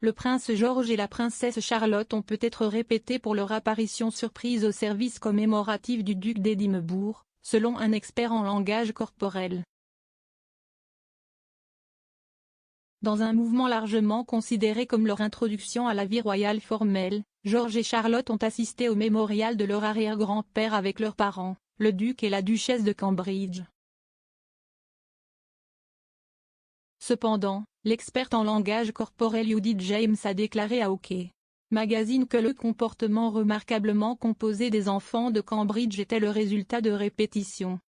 Le prince George et la princesse Charlotte ont peut-être répété pour leur apparition surprise au service commémoratif du duc d'Édimbourg, selon un expert en langage corporel. Dans un mouvement largement considéré comme leur introduction à la vie royale formelle, George et Charlotte ont assisté au mémorial de leur arrière-grand-père avec leurs parents, le duc et la duchesse de Cambridge. Cependant, l'experte en langage corporel Judith James a déclaré à OK Magazine que le comportement remarquablement composé des enfants de Cambridge était le résultat de répétitions.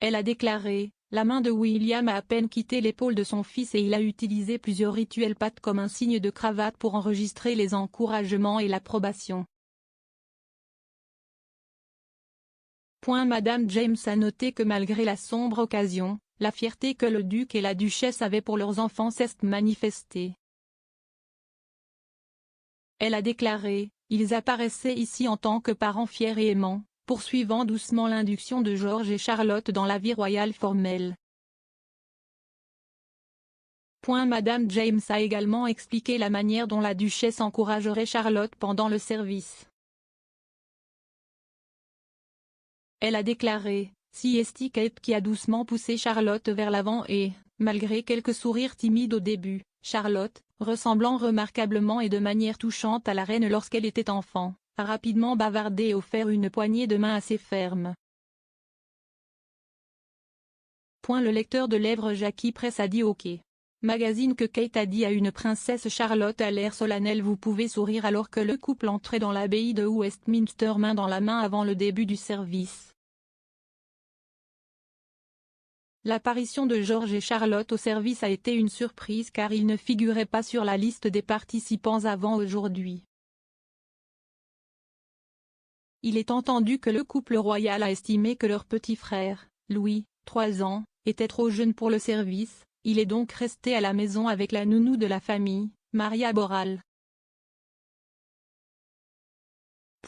Elle a déclaré: la main de William a à peine quitté l'épaule de son fils et il a utilisé plusieurs rituels pattes comme un signe de cravate pour enregistrer les encouragements et l'approbation. Madame James a noté que malgré la sombre occasion, la fierté que le duc et la duchesse avaient pour leurs enfants s'est manifestée. Elle a déclaré: ils apparaissaient ici en tant que parents fiers et aimants, poursuivant doucement l'induction de George et Charlotte dans la vie royale formelle. Madame James a également expliqué la manière dont la duchesse encouragerait Charlotte pendant le service. Elle a déclaré: c'est Kate qui a doucement poussé Charlotte vers l'avant et, malgré quelques sourires timides au début, Charlotte, ressemblant remarquablement et de manière touchante à la reine lorsqu'elle était enfant, a rapidement bavardé et offert une poignée de main assez ferme. Le lecteur de lèvres Jackie Press a dit OK Magazine que Kate a dit à une princesse Charlotte à l'air solennel: vous pouvez sourire, alors que le couple entrait dans l'abbaye de Westminster main dans la main avant le début du service. L'apparition de George et Charlotte au service a été une surprise car ils ne figuraient pas sur la liste des participants avant aujourd'hui. Il est entendu que le couple royal a estimé que leur petit frère, Louis, 3 ans, était trop jeune pour le service, il est donc resté à la maison avec la nounou de la famille, Maria Boral.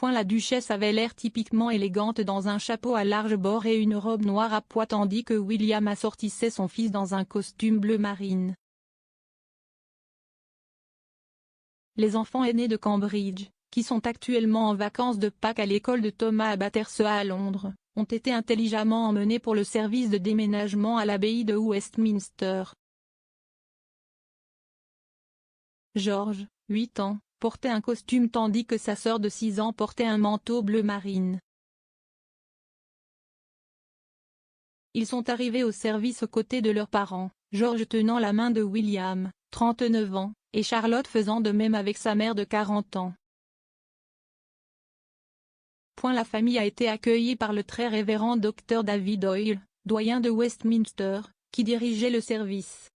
La duchesse avait l'air typiquement élégante dans un chapeau à larges bords et une robe noire à pois tandis que William assortissait son fils dans un costume bleu marine. Les enfants aînés de Cambridge, qui sont actuellement en vacances de Pâques à l'école de Thomas à Battersea à Londres, ont été intelligemment emmenés pour le service de déménagement à l'abbaye de Westminster. George, 8 ans, portait un costume tandis que sa sœur de 6 ans portait un manteau bleu marine. Ils sont arrivés au service aux côtés de leurs parents, George tenant la main de William, 39 ans, et Charlotte faisant de même avec sa mère de 40 ans. La famille a été accueillie par le très révérend Dr David Doyle, doyen de Westminster, qui dirigeait le service.